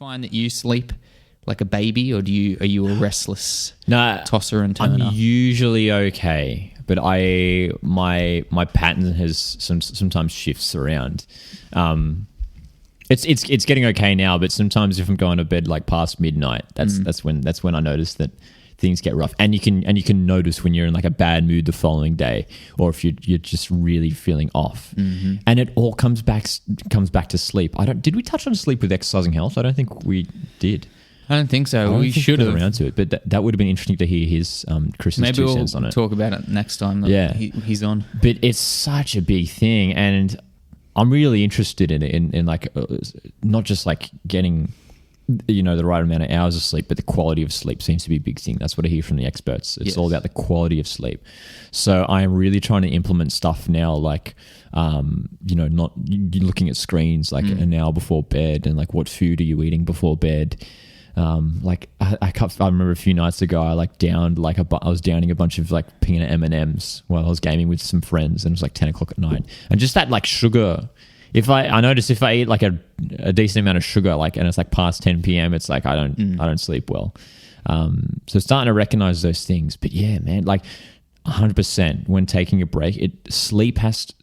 find that you sleep like a baby, or are you a restless tosser and I'm turner? usually okay, but my pattern has sometimes shifts around. It's getting okay now, but sometimes if I'm going to bed like past midnight, that's when I notice that things get rough. And you can notice when you're in like a bad mood the following day, or if you're just really feeling off. Mm-hmm. And it all comes back to sleep. Did we touch on sleep with Exercising Health? I don't think we did. I don't think so. We should have around to it, but that would have been interesting to hear his Chris's Maybe 2 we'll cents on it. talk about it next time. Yeah, he's on. But it's such a big thing, and I'm really interested in it. In like not just like getting the right amount of hours of sleep, but the quality of sleep seems to be a big thing. That's what I hear from the experts. It's all about the quality of sleep. So I am really trying to implement stuff now, like not looking at screens like an hour before bed, and like what food are you eating before bed. Like I remember a few nights ago I was downing a bunch of like peanut M&Ms while I was gaming with some friends, and it was like 10 o'clock at night, and just that like sugar. I notice if I eat like a decent amount of sugar, like, and it's like past 10 p.m, it's like I don't sleep well. So starting to recognize those things. But yeah, man, like 100% when taking a break, sleep has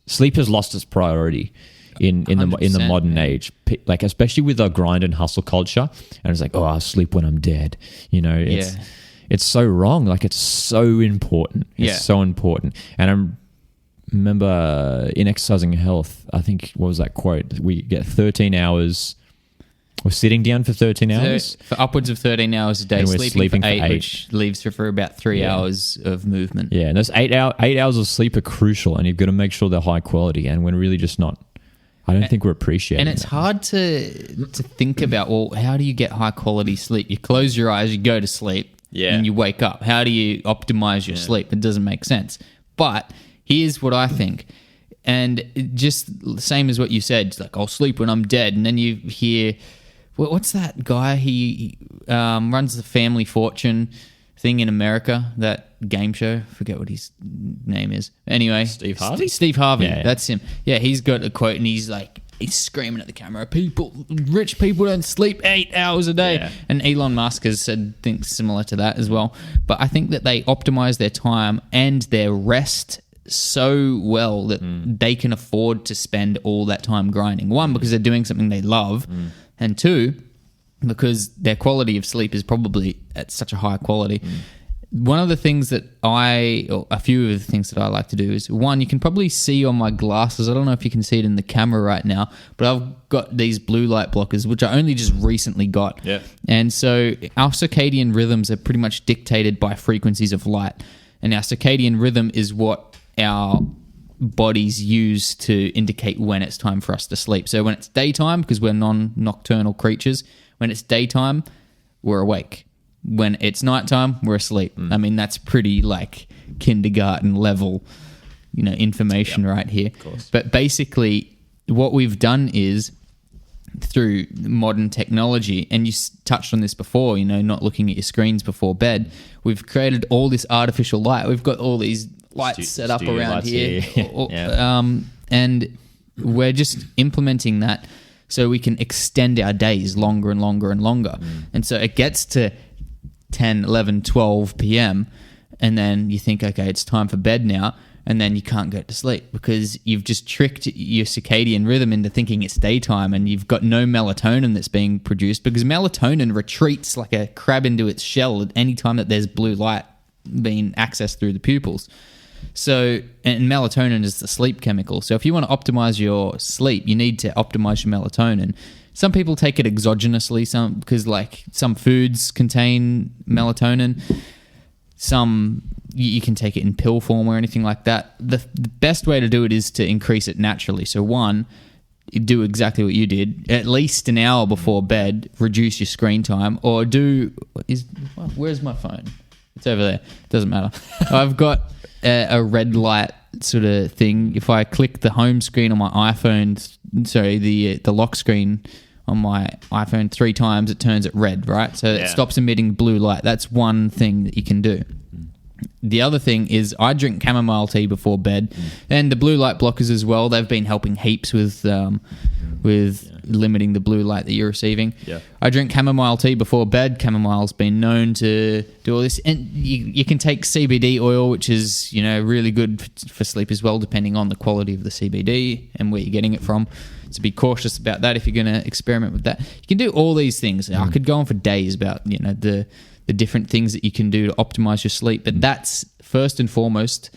lost it's priority in the modern age, like especially with our grind and hustle culture. And it's like, oh, I'll sleep when I'm dead. It's so wrong. Like it's so important. It's so important. And I remember in Exercising Health, I think, what was that quote? We get 13 hours. We're sitting down for 13 hours. For upwards of 13 hours a day, and we're sleeping for 8, which leaves for about 3 hours of movement. Yeah, and those 8 hours of sleep are crucial, and you've got to make sure they're high quality. And we're really just not. I don't think we're appreciating it. And it's hard to think about, well, how do you get high quality sleep? You close your eyes, you go to sleep, and you wake up. How do you optimize your sleep? It doesn't make sense. But here's what I think. And just the same as what you said, it's like, I'll sleep when I'm dead. And then you hear, what's that guy? He runs the Family Fortune thing in America, that game show. I forget what his name is. Anyway. Steve Harvey? Steve Harvey. Yeah. That's him. Yeah, he's got a quote and he's screaming at the camera, rich people don't sleep 8 hours a day. Yeah. And Elon Musk has said things similar to that as well. But I think that they optimize their time and their rest so well that they can afford to spend all that time grinding. One, because they're doing something they love. And two, because their quality of sleep is probably at such a high quality. One of the things that a few of the things that I like to do is, one, you can probably see on my glasses, I don't know if you can see it in the camera right now, but I've got these blue light blockers, which I only just recently got. Yeah. And so our circadian rhythms are pretty much dictated by frequencies of light. And our circadian rhythm is what our bodies use to indicate when it's time for us to sleep. So when it's daytime, because we're non-nocturnal creatures, when it's daytime, we're awake. When it's nighttime, we're asleep. I mean, that's pretty like kindergarten level, information right here. Of course. But basically, what we've done is, through modern technology, and you touched on this before, not looking at your screens before bed, we've created all this artificial light. We've got all these lights set up around here. And we're just implementing that so we can extend our days longer and longer and longer. And so it gets to 10, 11, 12 p.m. and then you think, okay, it's time for bed now. And then you can't go to sleep because you've just tricked your circadian rhythm into thinking it's daytime, and you've got no melatonin that's being produced, because melatonin retreats like a crab into its shell at any time that there's blue light being accessed through the pupils. So, and melatonin is the sleep chemical. So if you want to optimize your sleep, you need to optimize your melatonin. Some people take it exogenously, because like some foods contain melatonin. Some you can take it in pill form or anything like that. The best way to do it is to increase it naturally. So one, do exactly what you did. At least an hour before bed, reduce your screen time, or where's my phone? It's over there. Doesn't matter. I've got a red light sort of thing. If I click the home screen on my iPhone, the lock screen on my iPhone 3 times, it turns it red, right? So it stops emitting blue light. That's one thing that you can do. The other thing is I drink chamomile tea before bed, and the blue light blockers as well. They've been helping heaps with with limiting the blue light that you're receiving. Yeah. I drink chamomile tea before bed. Chamomile's been known to do all this. And you can take CBD oil, which is, really good for sleep as well, depending on the quality of the CBD and where you're getting it from. So be cautious about that if you're going to experiment with that. You can do all these things. I could go on for days about, the different things that you can do to optimize your sleep. But that's first and foremost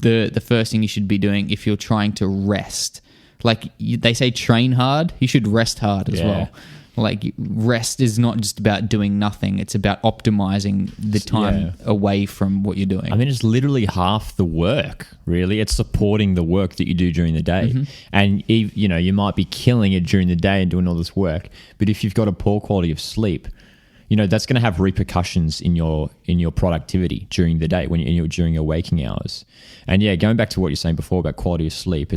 the first thing you should be doing if you're trying to rest. Like they say, train hard. You should rest hard as well. Like rest is not just about doing nothing. It's about optimizing the time away from what you're doing. I mean, it's literally half the work, really. It's supporting the work that you do during the day. And, you might be killing it during the day and doing all this work. But if you've got a poor quality of sleep, that's going to have repercussions in your productivity during the day during your waking hours. And going back to what you're saying before about quality of sleep,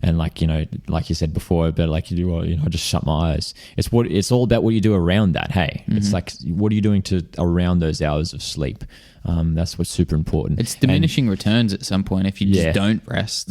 and like you said before, but like you do, just shut my eyes. It's all about what you do around that. Hey, it's like, what are you doing around those hours of sleep? That's what's super important. It's diminishing returns at some point if you just don't rest.